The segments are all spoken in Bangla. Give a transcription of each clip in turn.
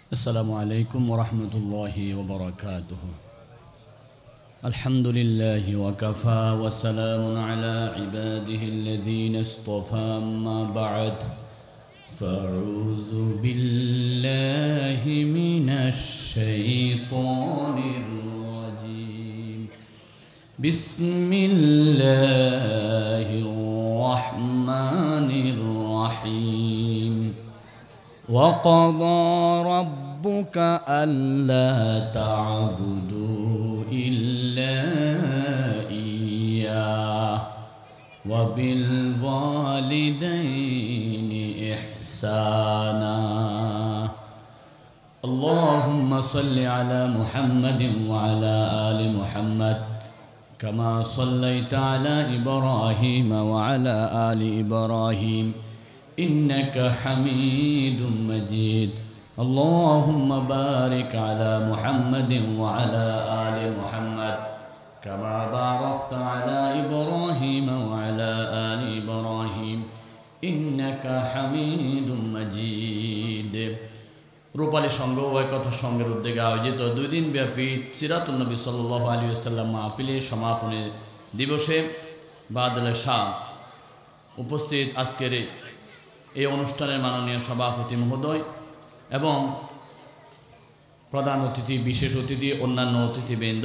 السلام عليكم ورحمة الله وبركاته. الحمد لله وكفى وسلام على عباده الذين اصطفى. أما بعد فأعوذ بالله من الشيطان الرجيم. بسم الله الرحمن الرحيم. وقضى ربك ألا تعبدوا إلا إياه وبالوالدين إحسانا. اللهم صل على محمد وعلى آل محمد كما صليت على إبراهيم وعلى آل إبراهيم إنك حميد مجيد. اللهم بارك على محمد وعلى آل محمد كما باركت على إبراهيم وعلى آل إبراهيم إنك حميد مجيد. রূপালী সংঘ ও একতা সংঘের উদ্যোগে আয়োজিত 2 দিন ব্যাপী সিরাতুন নবী সাল্লাল্লাহু আলাইহি ওয়াসাল্লাম মাহফিলের সমাপনী দিবসে বাদলে শাহ উপস্থিত আজকের এই অনুষ্ঠানের মাননীয় সভাপতি মহোদয় এবং প্রধান অতিথি, বিশেষ অতিথি, অন্যান্য অতিথিবৃন্দ,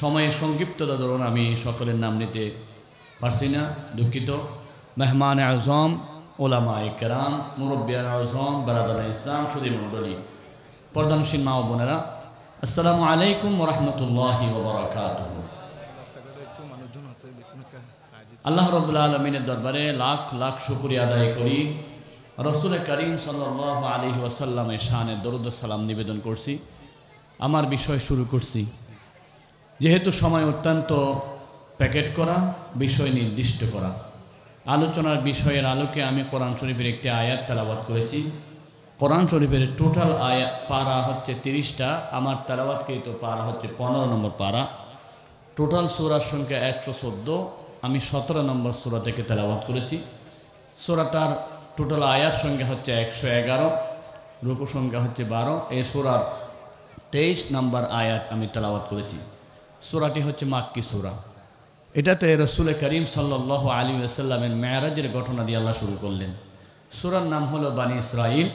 সময়ের সংক্ষিপ্ততা ধরুন আমি সকলের নাম নিতে পারছি না, দুঃখিত। মেহমান আজম, ওলামায়ে কেরাম, মুরব্বিয়ান আজম, বারাদার ইসলাম, সুধী মণ্ডলী, প্রধানশীল মা ও বোনেরা, আসসালামু আলাইকুম ওয়া রাহমাতুল্লাহি ওয়া বারাকাতুহু। আল্লাহ রাব্বুল আলামিনের দরবারে লাখ লাখ শুকরিয়া আদায় করি। রাসূল করিম সাল্লাল্লাহু আলাইহি ওয়াসাল্লামের শানে দরুদ ও সালাম নিবেদন করছি। আমার বিষয় শুরু করছি। যেহেতু সময় অত্যন্ত প্যাকেট করা, বিষয় নির্দিষ্ট করা, আলোচনার বিষয়ের আলোকে আমি কোরআন শরীফের একটি আয়াত তেলাওয়াত করেছি। কোরআন শরীফের টোটাল আয়াত পারা হচ্ছে 30টা, আমার তেলাওয়াতকৃত পারা হচ্ছে 15 নম্বর পারা। টোটাল সূরার সংখ্যা 114। আমি 17 নম্বর সূরা থেকে তেলাওয়াত করেছি। সূরাটার টোটাল আয়াত সংখ্যা হচ্ছে 111, রুকু সংখ্যা হচ্ছে 12। এই সূরার 23 নম্বর আয়াত আমি তেলাওয়াত করেছি। সূরাটি হচ্ছে মাক্কি সূরা। এটাতে রাসূল করিম সাল্লাল্লাহু আলাইহি ওয়াসাল্লামের মেরাজের ঘটনা দিয়ে আল্লাহ শুরু করলেন। সূরার নাম হলো বানী ইসরাঈল।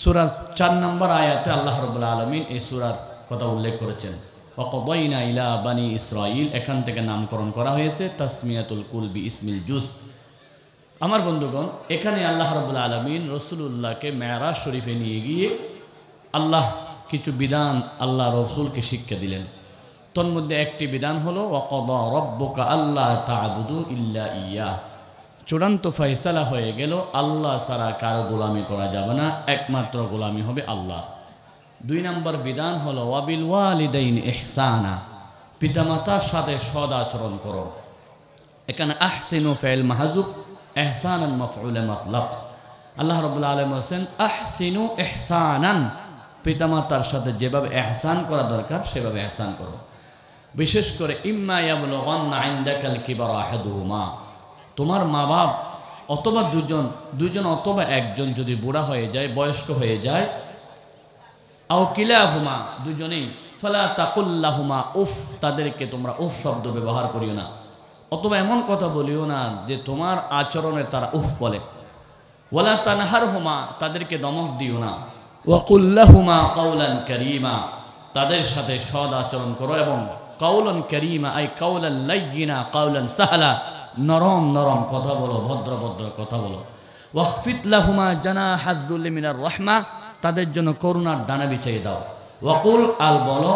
সূরার 4 নম্বর আয়াতে আল্লাহ রাব্বুল আলামিন এই সূরার কথা উল্লেখ করেছেন। ওয়াকদাইনা ইলা বানী ইসরাঈল, এখান থেকে নামকরণ করা হয়েছে তাসমিয়াতুল কুল বি ইসমিল জুজ। আমার বন্ধুগণ, এখানে আল্লাহ রাব্বুল আলামিন রাসূলুল্লাহকে মেরাজ শরীফে নিয়ে গিয়ে আল্লাহ কিছু বিধান আল্লাহ রাসূলকে শিক্ষা দিলেন। তন্মধ্যে একটি বিধান হলো ওয়াকদা রব্বুকা আল্লা তা'বুদু ইল্লা ইয়্যাহ। চূড়ান্ত ফয়সালা হয়ে গেল, আল্লাহ ছাড়া কারো গোলামি করা যাবে না, একমাত্র গোলামি হবে আল্লাহ। 2 নম্বর বিধান হলো ওয়াবিল ওয়ালিদাইনি ইহসানা, পিতামাতার সাথে সদ আচরণ করো। এখানে আহসিনু ফাইল মাহজুব, ইহসানান মাফউল মাতলাব। আল্লাহ রাব্বুল আলামিন বলেন আহসিনু ইহসানান, পিতামাতার সাথে যেভাবে ইহসান করা দরকার সেভাবে ইহসান করো। বিশেষ করে ইম্মা ইয়াবলুগান্না ইনদাকাল কিবারা আহাদুহুমা, তোমার মা বাপ অথবা দুজন অথবা একজন যদি বুড়া হয়ে যায়, বয়স্ক হয়ে যায়, আও কিলাহুমা, দুজনেই, ফালা তাকুল্লাহুমা উফ, তাদেরকে তোমরা উফ শব্দ ব্যবহার করিও না, অথবা এমন কথা বলিও না যে তোমার আচরণে তারা উফ বলে। ওয়ালা তানহারহুমা, তাদেরকে দমক দিও না। ওয়াকুল্লাহুমা কাওলান কারীমা, তাদের সাথে সদ আচরণ করো। এবং কাওলান কারীমা আই কাওলান লাইয়িনা কাওলান সাহলা, নরম নরম কথা বলো, ভদ্র ভদ্র কথা বলো। ওয়াখফিদ লাহুমা জানাহাদ যুল্লি মিনার রাহমা, তাদের জন্য করুণার ডানা বিছিয়ে দাও। ওয়াকুল, আল বলো,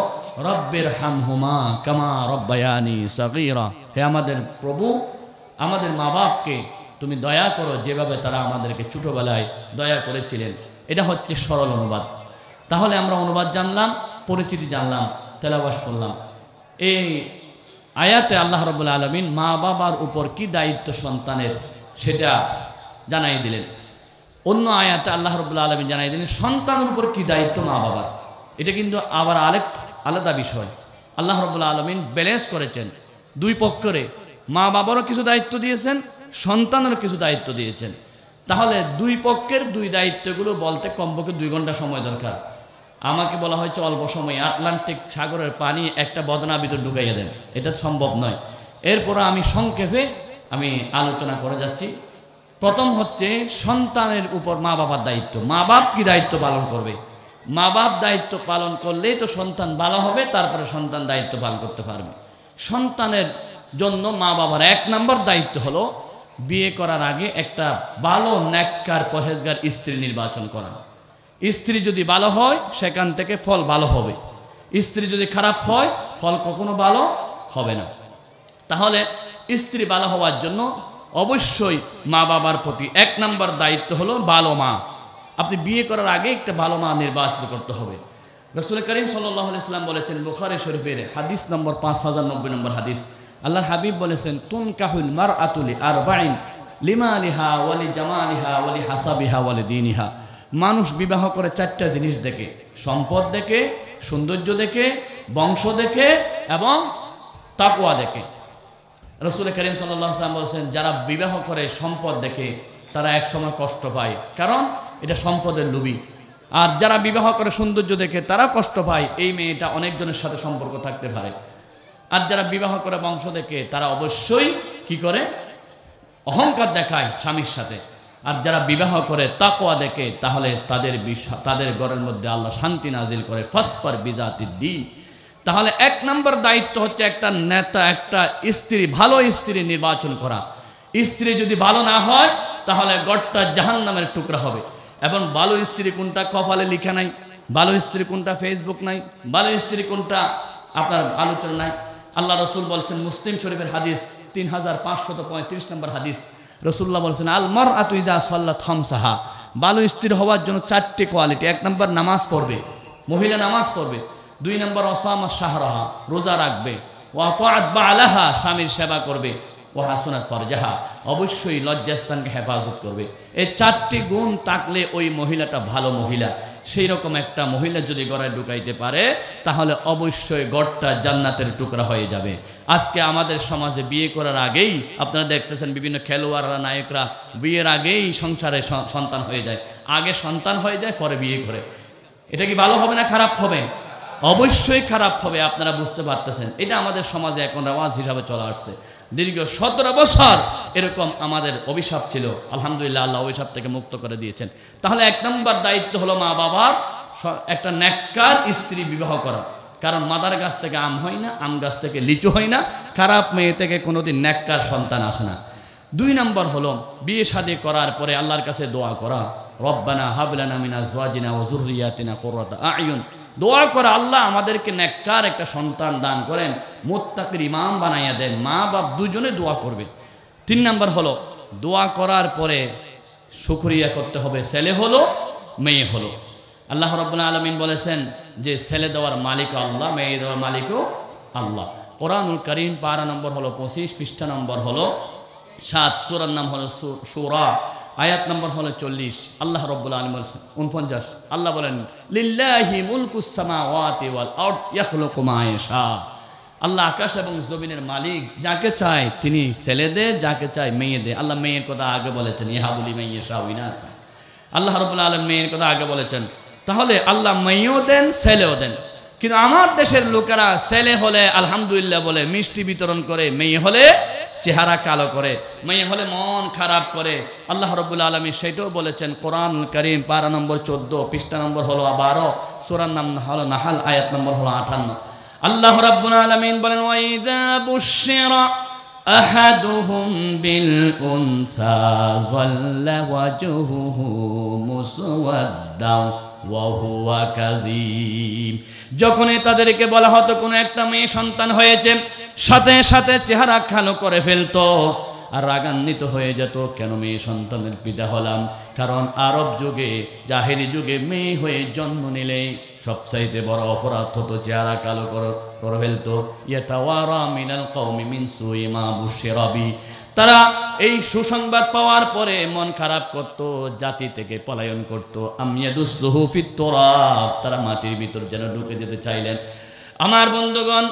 রব্বির হামহুমা কামা রব্বায়ানি সগীরা, হে আমাদের প্রভু, আমাদের মা বাপকে তুমি দয়া করো যেভাবে তারা আমাদেরকে ছোটবেলায় দয়া করেছিলেন। এটা হচ্ছে সরল অনুবাদ। তাহলে আমরা অনুবাদ জানলাম, পরিচিতি জানলাম, তেলাওয়াত শুনলাম। এই আয়াতে আল্লাহ রাব্বুল আলামিন মা বাবার উপর কি দায়িত্ব সন্তানের সেটা জানাই দিলেন। অন্য আয়াতে আল্লাহ রাব্বুল আলামিন জানাই দিলেন সন্তানের উপর কি দায়িত্ব মা বাবার। এটা কিন্তু আবার আলাদা বিষয়। আল্লাহ রাব্বুল আলামিন ব্যালেন্স করেছেন, দুই পক্ষরে মা বাবারও কিছু দায়িত্ব দিয়েছেন, সন্তানেরও কিছু দায়িত্ব দিয়েছেন। তাহলে দুই পক্ষের দুই দায়িত্বগুলো বলতে কমপক্ষে 2 ঘন্টা সময় দরকার। আমাকে বলা হয়েছে অল্প সময় আটলান্টিক সাগরের পানি একটা বদনা ভিতর ঢুকাইয়া দেন, এটা সম্ভব নয়। এরপর আমি সংক্ষেপে আলোচনা করে যাচ্ছি। প্রথম হচ্ছে সন্তানের উপর মা বাবার দায়িত্ব। মা বাপ কি দায়িত্ব পালন করবে? মা বাপ দায়িত্ব পালন করলেই তো সন্তান ভালো হবে, তারপরে সন্তান দায়িত্ব পালন করতে পারবে। সন্তানের জন্য মা বাবার 1 নম্বর দায়িত্ব হলো বিয়ে করার আগে একটা ভালো নেককার পরহেজগার স্ত্রী নির্বাচন করা। স্ত্রী যদি ভালো হয় সেখান থেকে ফল ভালো হবে, স্ত্রী যদি খারাপ হয় ফল কখনো ভালো হবে না। তাহলে স্ত্রী ভালো হওয়ার জন্য অবশ্যই মা বাবার প্রতি 1 নম্বর দায়িত্ব হলো ভালো মা। আপনি বিয়ে করার আগে একটা ভালো মা নির্বাচন করতে হবে। রাসূল করিম সাল্লাল্লাহু আলাইহি ওয়াসাল্লাম বলেছেন, বুখারী শরীফের হাদিস নম্বর 5090 নম্বর হাদিস, আল্লাহর হাবিব বলেছেন, তুনকাহুল মারআতু লিআরবাইন লিমালিহা ওয়া লিজামালিহা ওয়া লিহাসাবিহা ওয়া লিদীনিহা। মানুষ বিবাহ করে 4টা জিনিস দেখে, সম্পদ দেখে, সৌন্দর্য দেখে, বংশ দেখে এবং তাকওয়া দেখে। রাসূল করিম সাল্লাল্লাহু আলাইহি ওয়াসাল্লাম বলেছেন, যারা বিবাহ করে সম্পদ দেখে তারা এক সময় কষ্ট পায়, কারণ এটা সম্পদের লোভী। আর যারা বিবাহ করে সৌন্দর্য দেখে তারা কষ্ট পায়, এই মেয়েটা অনেকজনের সাথে সম্পর্ক থাকতে পারে। আর যারা বিবাহ করে বংশ দেখে তারা অবশ্যই কি করে? অহংকার দেখায় স্বামীর সাথে। আর যারা বিবাহ করে তাকওয়া দেখে তাহলে তাদের ঘরের মধ্যে আল্লাহ শান্তি নাজিল করে। ফাসফার বিজাতিদ দ্বীন। তাহলে 1 নম্বর দায়িত্ব হচ্ছে একটা নেতা, একটা স্ত্রী, ভালো স্ত্রী নির্বাচন করা। স্ত্রী যদি ভালো না হয় তাহলে ঘরটা জাহান্নামের টুকরা হবে। এবং ভালো স্ত্রী কোনটা কপালে লিখা নাই, ভালো স্ত্রী কোনটা ফেসবুক নাই, ভালো স্ত্রী কোনটা আপনার আলোচনা নাই। আল্লাহ রসুল বলছেন, মুসলিম শরীফের হাদিস 3535 নম্বর হাদিস, রসুল্লাহ বলছেন, আল মারআতু ইযা সাল্লাত খামসাহা। ভালো স্ত্রী হওয়ার জন্য 4টি কোয়ালিটি। 1 নম্বর নামাজ পড়বে, মহিলা নামাজ পড়বে। 2 নম্বর ওয়াসামা শাহরাহা, রোজা রাখবে। ওয়া তাআত বালাহা, স্বামীর সেবা করবে। ওয়া হাসনাত ফারজাহা, অবশ্যই লজ্জাস্থানকে হেফাজত করবে। এই 4টি গুণ থাকলে ওই মহিলাটা ভালো মহিলা। সেই রকম একটা মহিলা যদি ঘরে ঢুকাইতে পারে তাহলে অবশ্যই ঘরটা জান্নাতের টুকরা হয়ে যাবে। আজকে আমাদের সমাজে বিয়ে করার আগেই আপনারা দেখতেছেন বিভিন্ন খেলোয়াড়রা, নায়করা বিয়ের আগেই সংসারে সন্তান হয়ে যায়। আগে সন্তান হয়ে যায়, পরে বিয়ে করে। এটা কি ভালো হবে না খারাপ হবে? অবশ্যই খারাপ হবে, আপনারা বুঝতে পারতেছেন। এটা আমাদের সমাজে এখন রেওয়াজ হিসাবে চলে আসছে। দীর্ঘ 17 বছর এরকম আমাদের অভিশাপ ছিল। আলহামদুলিল্লাহ, আল্লাহ অভিশাপ থেকে মুক্ত করে দিয়েছেন। তাহলে 1 নম্বর দায়িত্ব হলো মা বাবার একটা নেককার স্ত্রী বিবাহ করা। কারণ মাদার গাছ থেকে আম হয় না, আম গাছ থেকে লিচু হয় না, খারাপ মেয়ে থেকে কোনোদিন নেককার সন্তান আসে না। 2 নম্বর হলো বিয়ে শাদী করার পরে আল্লাহর কাছে দোয়া করা, রব্বানা হাব লানা মিন আজওয়াজিনা ওয়া যুররিয়াতিনা কুররাতা আ'য়ুন। দোয়া করা, আল্লাহ আমাদেরকে নেককার একটা সন্তান দান করেন, মুত্তাকির ইমাম বানাইয়া দেন। মা বাপ দুজনে দোয়া করবে। 3 নম্বর হলো দোয়া করার পরে শুকরিয়া করতে হবে, ছেলে হলো মেয়ে হলো। আল্লাহ রাব্বুল আলামিন বলেছেন যে ছেলে দেওয়ার মালিক আল্লাহ, মেয়ে দেওয়ার মালিকও আল্লাহ। কোরআনুল কারীম পারা নম্বর হলো 25, পৃষ্ঠা নম্বর হলো 7, সূরার নাম হলো সূরা, আয়াত নম্বর হলো 40। আল্লাহ রাব্বুল আলামিন বলেছেন 49, আল্লাহ বলেন, লিল্লাহি মুলকুস সামাওয়াতি ওয়াল আরদ ইয়াখলুকু মা ইয়াশা। আল্লাহ আকাশ এবং জমিনের মালিক, যাকে চায় তিনি ছেলে দে, যাকে চায় মেয়ে দে। আল্লাহ মেয়ের কথা আগে বলেছেন, ইয়াহাবু লিমান ইয়াশাউ ইনাসা। আল্লাহ রাব্বুল আলামিন মেয়ের কথা আগে বলেছেন। তাহলে আল্লাহ মেয়েও দেন, ছেলেও দেন। কিন্তু আমার দেশের লোকেরা ছেলে হলে আলহামদুলিল্লাহ বলে, মিষ্টি বিতরণ করে, মেয়ে হলে চেহারা কালো করে, মেয়ে হলে মন খারাপ করে। আল্লাহ রাব্বুল আলামিন সেটাও বলেছেন কোরআনুল কারীম পারা নম্বর 14, পৃষ্ঠা নম্বর হলো 12, সূরার নাম হলো নাহাল, আয়াত নম্বর হলো 58। আল্লাহ রাব্বুল আলামিন বলেন, ওয়া ইযা বুশিরা আহাদুহুম বিল উনসা যাল্লা ওয়াজহুহু মুসওয়াদ্দাও ওয়া হুয়া কাযীম। যখনই তাদেরকে বলা হতো কোনো একটা মেয়ে সন্তান হয়েছে, সাথে সাথে চেহারা কালো করে ফেলতো আর রাগান্বিত হয়ে যেত, কেন মেয়ে সন্তানের পিতা হলাম। কারণ আরব যুগে, জাহেলি যুগে মেয়ে হয়ে জন্ম নিলে সবচাইতে বড় অপরাধ হতো চেহারা কালো করে ফেলতো। ইয়াতাওয়ারা মিনাল কওমি মিন সুই মা বুশিরা বি। তারা এই সুসংবাদ পাওয়ার পরে মন খারাপ করত, জাতি থেকে পলায়ন করত। আমিয়াদুসসুহু ফিত তুরাব, তারা মাটির ভিতর যেন ঢুকে যেতে চাইলেন। আমার বন্ধুগণ,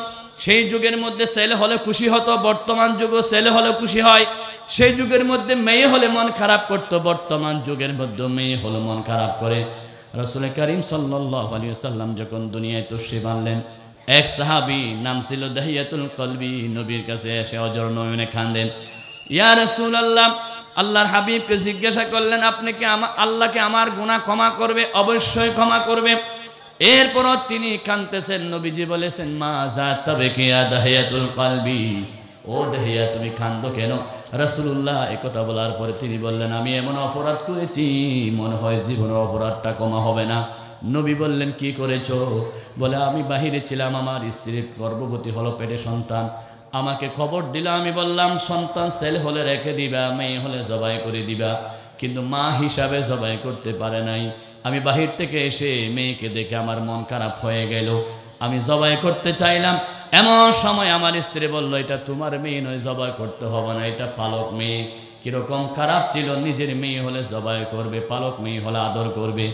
সেই যুগের মধ্যে ছেলে হলে খুশি হতো, বর্তমান যুগে ছেলে হলে খুশি হয়। সেই যুগের মধ্যে মেয়ে হলে মন খারাপ করতো, বর্তমান যুগের মধ্যে মেয়ে হলে মন খারাপ করে। রাসূল কারীম সাল্লাল্লাহু আলাইহি ওয়াসাল্লাম যখন দুনিয়ায় তশরিফ আনলেন, এক সাহাবী নাম ছিল দাহিয়াতুল কলবি নবীর কাছে এসে অজর নয়নে কাঁদেন, ইয়া রাসূলুল্লাহ, আল্লাহর হাবিবকে জিজ্ঞাসা করলেন, আপনি কি আল্লাহকে আমার গুনাহ ক্ষমা করবে? অবশ্যই ক্ষমা করবে। এরপরও তিনি কাঁদতেছেন। নবীজি বলেছেন, মা যাতাবিকি ইয়া দাহিয়াতুল কলবি, ও দাহিয়া তুমি কাঁদো কেন? রাসূলুল্লাহ এই কথা বলার পরে তিনি বললেন, আমি এমন অপরাধ করেছি মনে হয় জীবনের অপরাধটা ক্ষমা হবে না। নবী বললেন, কি করেছো? বলে, আমি বাহিরে ছিলাম, আমার স্ত্রী গর্ভবতী হলো, পেটে সন্তান, আমাকে খবর দিল, আমি বললাম সন্তান ছেলে হলে রেখে দিবা, মেয়ে হলে জবাই করে দিবা, কিন্তু মা হিসাবে জবাই করতে পারে নাই। আমি বাহির থেকে এসে মেয়েকে দেখে আমার মন খারাপ হয়ে গেল, আমি জবাই করতে চাইলাম। এমন সময় আমার স্ত্রী বলল, এটা তোমার মেয়ে নয়, জবাই করতে হবে না, এটা পালক মেয়ে। কিরকম খারাপ ছিল, নিজের মেয়ে হলে জবাই করবে, পালক মেয়ে হলে আদর করবে।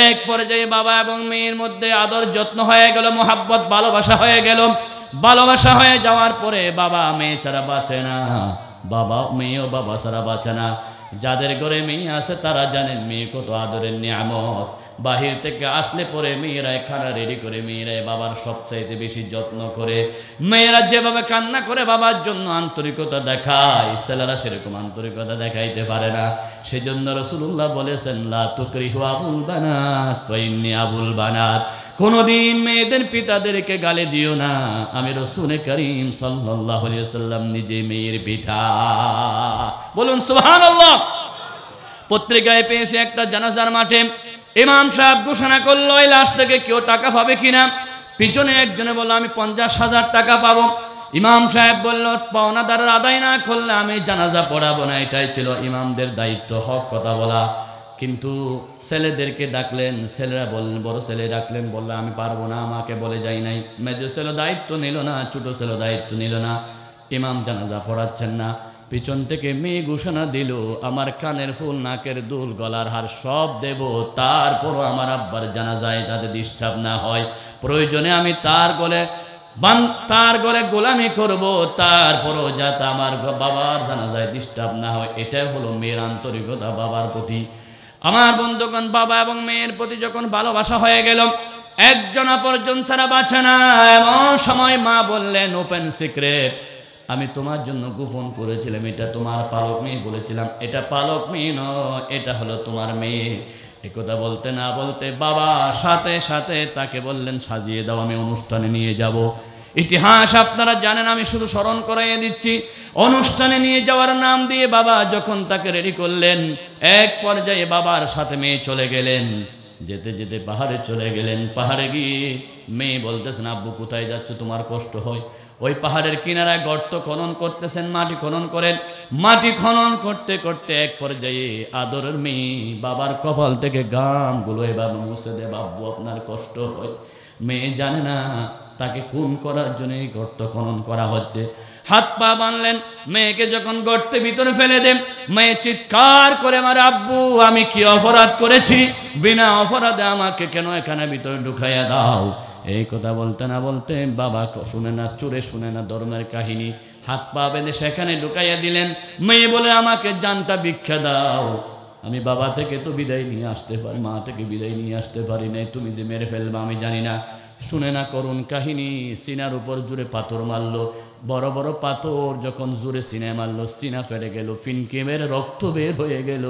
এক পর্যায়ে বাবা এবং মেয়ের মধ্যে আদর যত্ন হয়ে গেল, মোহাব্বত ভালোবাসা হয়ে গেল। ভালোবাসা হয়ে যাওয়ার পরে বাবা মেয়ে ছাড়া বাঁচে না, বাবা মেয়েও বাবা ছাড়া বাঁচে না। যাদের ঘরে মেয়ে আছে তারা জানেন মেয়ে কত আদরের নিয়ামত। বাহির থেকে আসলে পরে মেয়েরাই খানা রেডি করে, মেয়েরাই বাবার সবচাইতে বেশি যত্ন করে। মেয়েরা যেভাবে কান্না করে বাবার জন্য আন্তরিকতা দেখায়, ছেলেরা সেরকম আন্তরিকতা দেখাইতে পারে না। সেজন্য রাসূলুল্লাহ বলেছেন, লা তুকরিহু আবুল বানাত ফা ইন্নী আবুল বানাত, কোনদিন মেয়েদের পিতাদেরকে গালি দিও না, আমি রাসূল কারীম সাল্লাল্লাহু আলাইহি ওয়াসাল্লাম নিজে মেয়ের পিতা। বলুন সুবহানাল্লাহ। পত্রিকায় পেয়েছে একটা জানাজার মাঠে ইমাম সাহেব ঘোষণা করলো, এই লাশ থেকে কেউ টাকা পাবে কিনা? পিছনে একজনে বলল, আমি 50,000 টাকা পাবো। ইমাম সাহেব বলল, পাওনাদারের আদায় না করলে আমি জানাজা পড়াবো না। এটাই ছিল ইমামদের দায়িত্ব, হক কথা বলা। কিন্তু ছেলেদেরকে ডাকলেন, ছেলেরা বললেন, বড় ছেলে ডাকলেন, বললেন আমি পারবো না, আমাকে বলে যাই নাই। মেজো ছেলে দায়িত্ব নিল না, ছোট ছেলে দায়িত্ব নিল না, ইমাম জানাজা পড়াচ্ছেন না। পিছন থেকে মেয়ে ঘোষণা দিল, আমার কানের ফুল, নাকের দুল, গলার হার সব দেব, তারপরও আমার আব্বার জানাজায় যাতে ডিস্টার্ব না হয়, প্রয়োজনে আমি তার গলে গোলামি করব, তারপরও যাতে আমার বাবার জানাজায় ডিস্টার্ব না হয়। এটাই হলো মেয়ের আন্তরিকতা বাবার প্রতি। আমার বন্ধুগণ, বাবা এবং মেয়ের প্রতি যখন ভালোবাসা হয়ে গেল, একজন অপরজন ছাড়া বাঁচে না। এমন সময় মা বললেন, ওপেন সিক্রেট, আমি তোমার জন্য গোপন করেছিলাম, এটা তোমার পালক মেয়ে, বলেছিলাম এটা পালক মেয়ে নয়, এটা হলো তোমার মেয়ে। একথা বলতে না বলতে বাবা সাথে সাথে তাকে বললেন, সাজিয়ে দাও, আমি অনুষ্ঠানে নিয়ে যাব। ইতিহাস আপনারা জানেন, আমি শুধু স্মরণ করাইয়ে দিচ্ছি। অনুষ্ঠানে নিয়ে যাওয়ার নাম দিয়ে বাবা যখন তাকে রেডি করলেন, এক পর্যায়ে বাবার সাথে মেয়ে চলে গেলেন। যেতে যেতে পাহাড়ে চলে গেলেন। পাহাড়ে গিয়ে মেয়ে বলতেছেন, আব্বু কোথায় যাচ্ছ, তোমার কষ্ট হয়? ওই পাহাড়ের কিনারায় গর্ত খনন করতেছেন, মাটি খনন করেন। মাটি খনন করতে করতে এক পর্যায়ে আদরের মেয়ে বাবার কপাল থেকে ঘামগুলো এভাবে মুছে দেয়, আব্বু আপনার কষ্ট হয়। মেয়ে জানে না তাকে খুন করার জন্য এই গর্ত খনন করা হচ্ছে। হাত পা বাঁধলেন, মেয়েকে যখন গর্তের ভিতরে ফেলে দেন, মেয়ে চিৎকার করে, আমার আব্বু আমি কি অপরাধ করেছি? বিনা অপরাধে আমাকে কেন এখানে ভিতরে ঢুকাইয়া দাও? এই কথা বলতে না বলতে বাবা শুনে না, চোরে শুনে না ধর্মের কাহিনী, হাত পা বেঁধে সেখানে ঢুকাইয়া দিলেন। মেয়ে বলে, আমাকে জানটা ভিক্ষা দাও, আমি বাবা থেকে তো বিদায় নিয়ে আসতে পারি, মা থেকে বিদায় নিয়ে আসতে পারি না, তুমি যে মেরে ফেলবা আমি জানি না। শুনে না করুন কাহিনী, সিনার উপর জুড়ে পাথর মারলো, বড় বড় পাথর যখন জুড়ে সিনে মারলো, সিনা ফেটে গেল, ফিনকে মেরে রক্ত বের হয়ে গেল।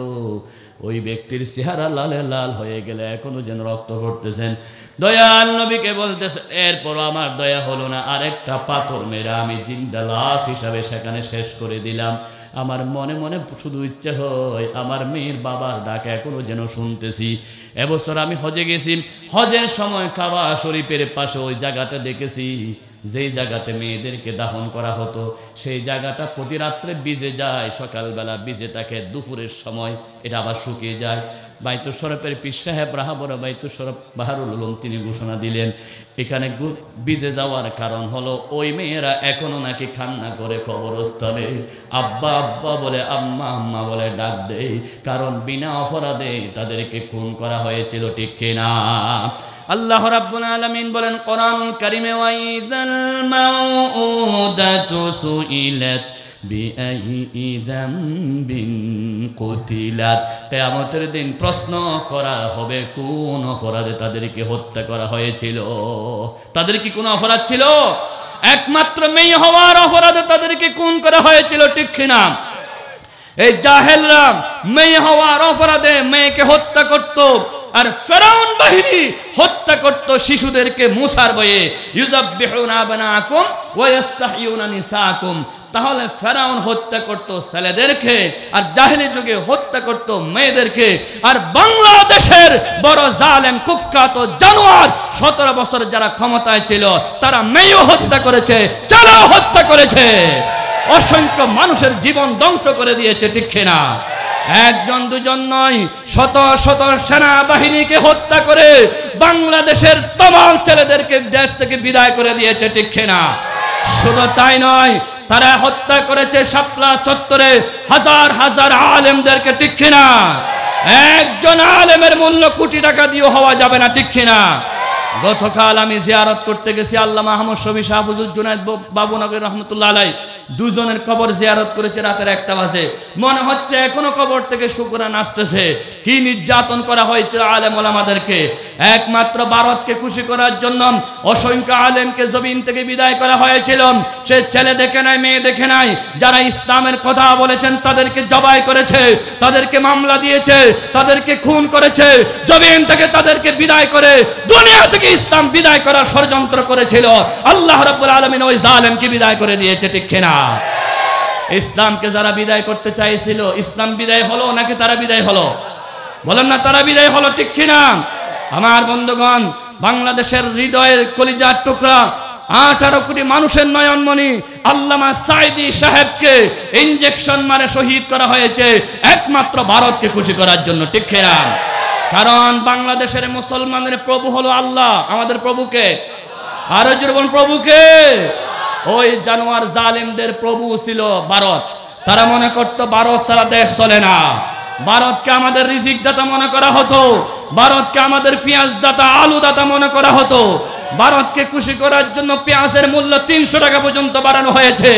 ওই ব্যক্তির চেহারা লালে লাল হয়ে গেলে এখনো যেন রক্ত পড়তেছেন। দয়াল নবীকে বলতেছে, এরপর আমার দয়া হলো না, আরেকটা পাথর মেরে আমি জিন্দা লাশ হিসাবে সেখানে শেষ করে দিলাম। আমার মনে মনে শুধু ইচ্ছে হয় আমার মেয়ের বাবার ডাক এখনো যেন শুনতেছি। এবছর আমি হজে গেছি, হজের সময় কাবা শরীফের পাশে ওই জায়গাটা দেখেছি, যেই জায়গাতে মেয়েদেরকে দাফন করা হতো, সেই জায়গাটা প্রতি রাত্রে ভিজে যায়, সকালবেলা ভিজে থাকে, দুপুরের সময় এটা আবার শুকিয়ে যায়। বাইতুল শরফের পীর সাহেব রাহাবর বাইতুল শরফ বাহারুল উলুম তিনি ঘোষণা দিলেন, এখানে ভিজে যাওয়ার কারণ হলো ওই মেয়েরা এখনো নাকি কান্না করে কবরস্থানে আব্বা আব্বা বলে, আম্মা আম্মা বলে ডাক দেয়, কারণ বিনা অপরাধে তাদেরকে খুন করা হয়েছিল, ঠিক কিনা? আল্লাহ রাব্বুল আলামিন বলেন কোরআনুল কারীমে, ওয়াইযাল মাউউদাতু সুইলাত বিআইয়ি যামবিন কুতিলাত। কিয়ামতের দিন প্রশ্ন করা হবে কোন অপরাধে তাদেরকে হত্যা করা হয়েছিল। তাদের কি কোনো অপরাধ ছিল? একমাত্র মেয়ে হওয়ার অপরাধে তাদেরকে খুন করা হয়েছিল, ঠিক কিনা? এই জাহেলরা মেয়ে হওয়ার অপরাধে মেয়েকে হত্যা করত, আর ফেরাউন বাহিনী হত্যা করত শিশুদেরকে মুসার বয়ে, ইউযাব্বিহুনা আবনাকুম ওয়া ইস্তাহয়ুনা নিসাকুম। তাহলে ফেরাউন হত্যা করত ছেলেদেরকে, আর জাহেলি যুগে হত্যা করত মেয়েদেরকে। আর বাংলাদেশের বড় জালেম কুখ্যাত জানোয়ার 17 বছর যারা ক্ষমতায় ছিল তারা মেয়েও হত্যা করেছে, ছেলেও হত্যা করেছে, অসংখ্য মানুষের জীবন ধ্বংস করে দিয়েছে, ঠিক কিনা? একজন দুজন নয়, শত শত সেনাবাহিনীকে হত্যা করে বাংলাদেশের তমাম ছেলেদেরকে দেশ থেকে বিদায় করে দিয়েছে, ঠিক কিনা? শুধু তাই নয়, তারা হত্যা করেছে শাপলা চত্বরে হাজার হাজার আলেমদেরকে, ঠিক কিনা? একজন আলেমের মূল্য কোটি টাকা দিয়ে হওয়া যাবে না, ঠিক কিনা? গতকাল আমি জিয়ারত করতে গেছি আল্লামা আহমদ শফি শাহ হুজুর জুনায়েদ বাবুনগর রহমতুল্লাহ আলাইহি। দুজনের কবর জিয়ারত করেছে রাতের 1টা বাজে। মনে হচ্ছে এখনো কবর থেকে শুকরান আসতেছে। কি নির্যাতন করা হয়েছে আলেম ওলামাদেরকে। একমাত্র ভারতকে খুশি করার জন্য অসংখ্য আলেমকে জমিন থেকে বিদায় করা হয়েছিল। সে ছেলে দেখে নাই, মেয়ে দেখে নাই, যারা ইসলামের কথা বলেছেন তাদেরকে জবাই করেছে, তাদেরকে মামলা দিয়েছে, তাদেরকে খুন করেছে, জমিন থেকে তাদেরকে বিদায় করে দুনিয়া থেকে ইসলাম বিদায় করার ষড়যন্ত্র করেছিল। আল্লাহ রাব্বুল আলামিন ওই জালেমকে বিদায় করে দিয়েছে, ঠিক কিনা? ইসলামকে যারা বিদায় করতে চাইছিল, ইসলাম বিদায় হলো নাকি তারা বিদায় হলো? বলেন না, তারা বিদায় হলো, ঠিক কিনা? আমার বন্ধুগণ, বাংলাদেশের হৃদয়ের কলিজার টুকরা 18 কোটি মানুষের নয়নমণি আল্লামা সাঈদী সাহেবকে ইনজেকশন মারে শহীদ করা হয়েছে একমাত্র ভারতকে খুশি করার জন্য, ঠিক কিনা? কারণ বাংলাদেশের মুসলমানের প্রভু হলো আল্লাহ। আমাদের প্রভুকে আরো জোরে বলুন, প্রভুকে। ওই জানোয়ার জালেমদের প্রভু ছিল ভারত। তারা মনে করতো ভারত ছাড়া দেশ চলে না। ভারতকে আমাদের রিজিক দাতা মনে করা হতো, ভারতকে আমাদের পেঁয়াজ দাতা, আলু দাতা মনে করা হতো। ভারতকে খুশি করার জন্য পেঁয়াজের মূল্য 300 টাকা পর্যন্ত বাড়ানো হয়েছে।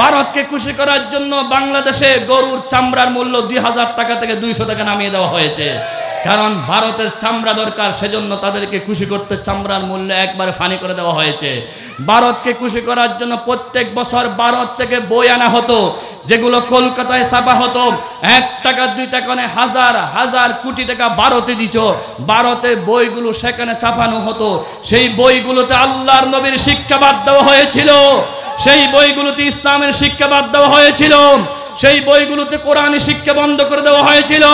ভারতকে খুশি করার জন্য বাংলাদেশে গরুর চামড়ার মূল্য 2000 টাকা থেকে 200 টাকা নামিয়ে দেওয়া হয়েছে। কারণ ভারতের চামড়া দরকার, সেজন্য তাদেরকে খুশি করতে চামড়ার মূল্য একবারে ফানি করে দেওয়া হয়েছে। ভারতকে খুশি করার জন্য প্রত্যেক বছর ভারত থেকে বই আনা হতো, যেগুলো কলকাতায় ছাপা হতো। 1 টাকা 2 টাকা নয়, হাজার হাজার কোটি টাকা ভারতে দিত। ভারতে বইগুলো সেখানে ছাপানো হতো। সেই বইগুলোতে আল্লাহর নবীর শিক্ষাবাদ দেওয়া হয়েছিল, সেই বইগুলোতে ইসলামের শিক্ষাবাদ দেওয়া হয়েছিল, সেই বইগুলোতে কোরআনের শিক্ষা বন্ধ করে দেওয়া হয়েছিল,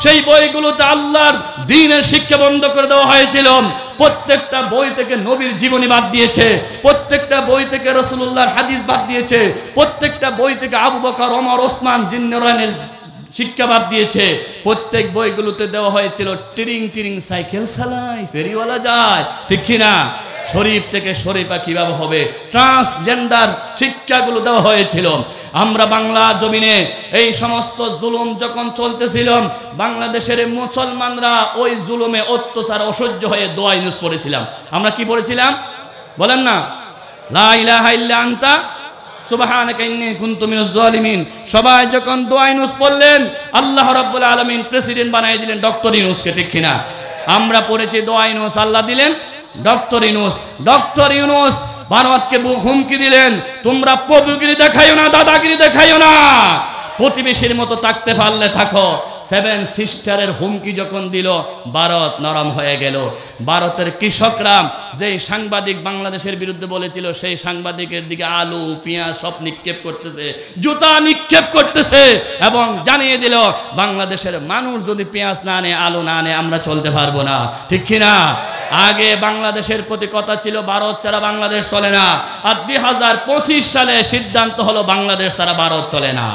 সেই বইগুলোতে আল্লাহর দ্বীনের শিক্ষা বন্ধ করে দেওয়া হয়েছিল। প্রত্যেকটা বই থেকে নবীর জীবনী বাদ দিয়েছে, প্রত্যেকটা বই থেকে রাসূলুল্লাহর হাদিস বাদ দিয়েছে, প্রত্যেকটা বই থেকে আবু বকর, ওমর, ওসমান, জিন্নারানের শিক্ষা বাদ দিয়েছে। প্রত্যেক বইগুলোতে দেওয়া হয়েছিল টিরিং টিরিং সাইকেল চালায়, ফেরিওয়ালা যায়, ঠিক কিনা? শরীফ থেকে শরীফা কিভাবে হবে, ট্রান্সজেন্ডার শিক্ষাগুলো দেওয়া হয়েছিল। আমরা বাংলা জমিনে এই সমস্ত জুলুম যখন চলতেছিল, বাংলাদেশের মুসলমানরা ওই জুলুমে অত্যাচার অসহ্য হয়ে দোয়া ইউনুস পড়েছিলাম। আমরা কি পড়েছিলাম বলেন না? লা ইলাহা ইল্লা আনতা সুবহানাকা ইন্নী কুনতু মিনাজ জালিমিন। সবাই যখন দোয়া ইউনুস পড়লেন, আল্লাহ রাব্বুল আলামিন প্রেসিডেন্ট বানিয়ে দিলেন ডক্টর ইউনুসকে, ঠিক কিনা? আমরা পড়েছি দোয়া ইউনুস, আল্লাহ দিলেন ডক্টর ইউনুস। ডক্টর ইউনুস ভারতকে হুমকি দিলেন, তোমরা প্রভুগিরি দেখাইও না, দাদাগিরি দেখাইও না, প্রতিবেশীর মতো থাকতে পারলে থাকো। 7 সিস্টারের হুমকি যখন দিল, ভারত নরম হয়ে গেল। ভারতের কৃষকরা যেই সাংবাদিক বাংলাদেশের বিরুদ্ধে বলেছিল, সেই সাংবাদিকের দিকে আলু, পেঁয়াজ সব নিক্ষেপ করতেছে, জুতা নিক্ষেপ করতেছে, এবং জানিয়ে দিল বাংলাদেশের মানুষ যদি পেঁয়াজ না আনে, আলু না আনে, আমরা চলতে পারবো না, ঠিক কিনা? আগে বাংলাদেশের প্রতি কথা ছিল ভারত ছাড়া বাংলাদেশ চলে না, আর 2025 সালে সিদ্ধান্ত হলো বাংলাদেশ ছাড়া ভারত চলে না।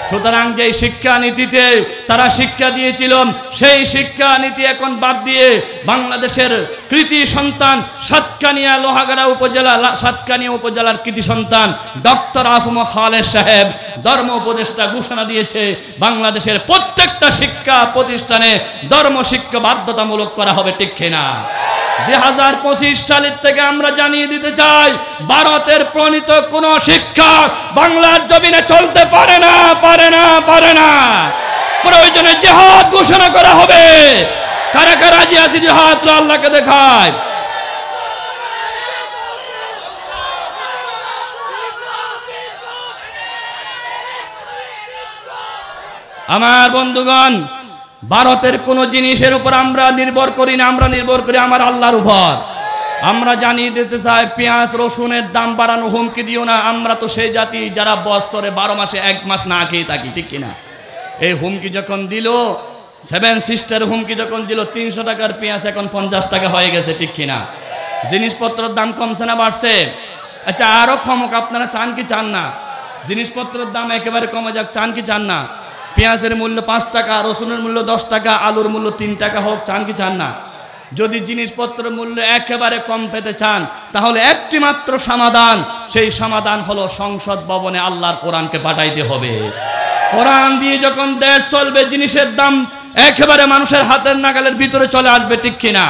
সুতরাং যেই শিক্ষা নীতিতে তারা শিক্ষা দিয়েছিল, সেই শিক্ষা নীতি এখন বাদ দিয়ে বাংলাদেশের কৃতি সন্তান সাতকানিয়া লোহাগাড়া উপজেলা, সাতকানিয়া উপজেলার কৃতি সন্তান ডক্টর আফম খালেদ সাহেব ধর্ম উপদেষ্টা ঘোষণা দিয়েছে, বাংলাদেশের প্রত্যেকটা শিক্ষা প্রতিষ্ঠানে ধর্ম শিক্ষা বাধ্যতামূলক করা হবে, ঠিক কিনা? 2025 সালের থেকে আমরা জানিয়ে দিতে চাই, ভারতের প্রণীত কোন শিক্ষা বাংলার জমিনে চলতে পারে না, পারে না, পারে না। প্রয়োজনে জিহাদ ঘোষণা করা হবে। কারা কারা রাজি আছে জিহাদ? আল্লাহকে দেখায়। আমার বন্ধুগণ, ভারতের কোন জিনিসের উপর আমরা নির্ভর করি না, আমরা নির্ভর করি আমার আল্লাহর উপর। আমরা জানিয়ে দিতে চাই, পেঁয়াজ রসুনের দাম বাড়ানো হুমকি দিও না। আমরা তো সেই জাতি যারা বছরে 12 মাসে 1 মাস না খেয়ে থাকি, ঠিক কিনা? এই হুমকি যখন দিল, 7 সিস্টার হুমকি যখন দিল, 300 টাকার পেঁয়াজ এখন 50 টাকা হয়ে গেছে, ঠিক কিনা? জিনিসপত্রের দাম কমছে না বাড়ছে? আচ্ছা, আরো কমুক, আপনারা চান কি চান না? জিনিসপত্রের দাম একেবারে কমে যাক, চান কি চান না? পেঁয়াজের মূল্য 5 টাকা, রসুনের মূল্য 10 টাকা, আলুর মূল্য 3 টাকা হোক, চান কি চান না? যদি জিনিসপত্রের মূল্য একেবারে কম পেতে চান, তাহলে একটি মাত্র সমাধান, সেই সমাধান হলো সংসদ ভবনে আল্লাহর কোরআনকে পাঠাইতে হবে। কোরআন দিয়ে যখন দেশ চলবে, জিনিসের দাম একেবারে মানুষের হাতের নাগালের ভিতরে চলে আসবে, ঠিক কিনা?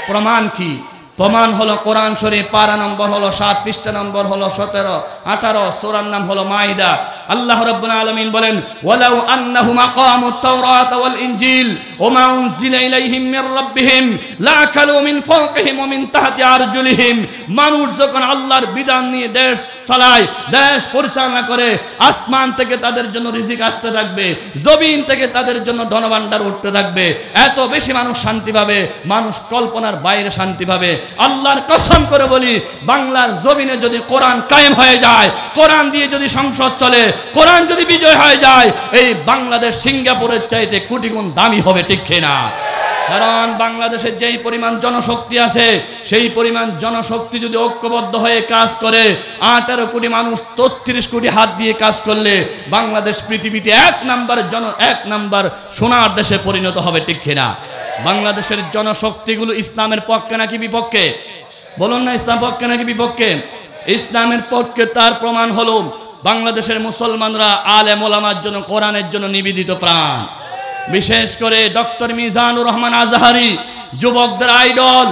প্রমাণ কি? প্রমাণ হলো কোরআন শরীফ, পারা নম্বর হলো 7, পৃষ্ঠা নম্বর হলো 17, 18, সূরার নাম হলো মাইদা। আল্লাহ রাব্বুল আলামিন বলেন, ওয়ালাউ আন্নাহুম আকামুত তাওরাত ওয়াল ইনজিল ওয়া মা উনজিলা ইলাইহিম মির রাব্বিহিম লাআকালু মিন ফাওকিহিম ওয়া মিন তাহতি আরজুলিহিম। মানুষ যখন আল্লাহর বিধান নিয়ে দেশ চালায়, দেশ পরিচালনা করে, আসমান থেকে তাদের জন্য রিজিক আসতে থাকবে, জমিন থেকে তাদের জন্য ধনভাণ্ডার উঠতে থাকবে। এত বেশি মানুষ শান্তি পাবে, মানুষ কল্পনার বাইরে শান্তি পাবে। আল্লাহর কসম করে বলি, বাংলার জমিনে যদি কোরআন কায়েম হয়ে যায়, কোরআন দিয়ে যদি সংসদ চলে, কোরআন যদি বিজয় হয়ে যায়, এই বাংলাদেশ সিঙ্গাপুরের চাইতে কোটি গুণ দামি হবে, ঠিক কিনা? কারণ বাংলাদেশের যেই পরিমাণ জনশক্তি আছে, সেই পরিমাণ জনশক্তি যদি ঐক্যবদ্ধ হয়ে কাজ করে, 18 কোটি মানুষ 33 কোটি হাত দিয়ে কাজ করলে, বাংলাদেশ পৃথিবীতে এক নাম্বার সোনার দেশে পরিণত হবে, ঠিক কিনা? বাংলাদেশের জনশক্তিগুলো ইসলামের পক্ষে নাকি বিপক্ষে? বলুন না, ইসলাম পক্ষে নাকি বিপক্ষে? ইসলামের পক্ষে। তার প্রমাণ হলো বাংলাদেশের মুসলমানরা আলেম ওলামার জন্য, কোরআনের জন্য নিবেদিত প্রাণ। বিশেষ করে ডক্টর মিজানুর রহমান আজহারি, যুবকদের আইডল,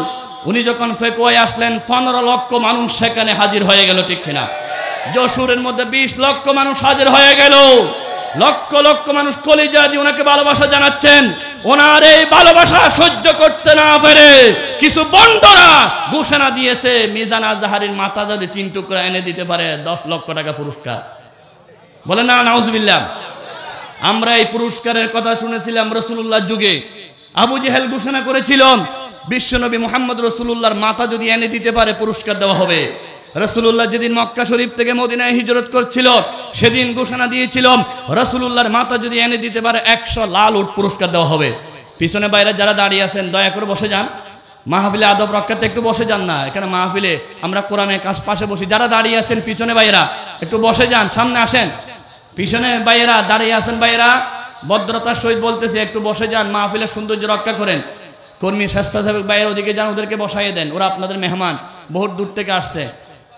উনি যখন ফেকুয়ায় আসলেন, 15 লক্ষ মানুষ সেখানে হাজির হয়ে গেল, ঠিক কিনা? যশোরের মধ্যে 20 লক্ষ মানুষ হাজির হয়ে গেল। লক্ষ লক্ষ মানুষ কলিজা দিয়ে ওনাকে ভালোবাসা জানাচ্ছেন। ওনার এই ভালোবাসা সহ্য করতে না পেরে কিছু বন্ধরা ঘোষণা দিয়েছে, মিজান আজহারির মাথা যদি 3 টুকরা এনে দিতে পারে 10 লক্ষ টাকা পুরস্কার। বলে না, নাউজুবিল্লাহ। আমরা এই পুরস্কারের কথা শুনেছিলাম রাসূলুল্লাহর যুগে। আবু জেহেল ঘোষণা করেছিল, বিশ্বনবী মুহাম্মদ রাসূলুল্লাহর মাথা যদি এনে দিতে পারে পুরস্কার দেওয়া হবে। রাসূলুল্লাহ যেদিন মক্কা শরীফ থেকে মদিনায় হিজরত করছিল, সেদিন ঘোষণা দিয়েছিল, রাসূলুল্লাহর মাথা যদি এনে দিতে পারে 100 লাল উট পুরস্কার দেওয়া হবে। পিছনে বাইরে যারা দাঁড়িয়ে আছেন, দয়া করে বসে যান। মাহফিলে আদব রক্ষাতে একটু বসে যান না, এখানে মাহফিলে আমরা কোরআনের পাশে বসি। যারা দাঁড়িয়ে আছেন পিছনে বাইরা, একটু বসে যান, সামনে আসেন। পিছনে বাইরা দাঁড়িয়ে আছেন, বাইরা ভদ্রতার সহিত বলতেছে, একটু বসে যান, মাহফিলের সৌন্দর্য রক্ষা করেন। কর্মী স্বেচ্ছাসেবক বাইরে ওদিকে যান, ওদেরকে বসাইয়ে দেন, ওরা আপনাদের মেহমান, বহুত দূর থেকে আসছে।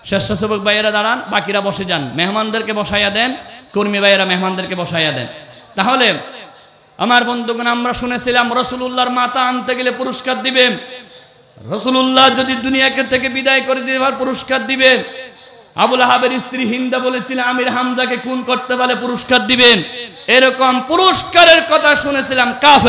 স্বেচ্ছাসেবক বাইরা দাঁড়ান, বাকিরা বসে যান, মেহমানদেরকে বসাইয়া দেন, কর্মী বাইরা মেহমানদেরকে বসাইয়া দেন। তাহলে আমার বন্ধুগণ, আমরা শুনেছিলাম রাসূলুল্লাহর মাথা আনতে গেলে পুরস্কার দিবে। রাসূলুল্লাহ যদি দুনিয়াকে থেকে বিদায় করে দিবার পুরস্কার দিবে। আবুল আহাবের স্ত্রী হিন্দা বলেছিলেন, আমির হামজাকে খুন করতে পারলে পুরস্কার দিবেন। এরকম পুরস্কারের কথা শুনেছিলাম কাফের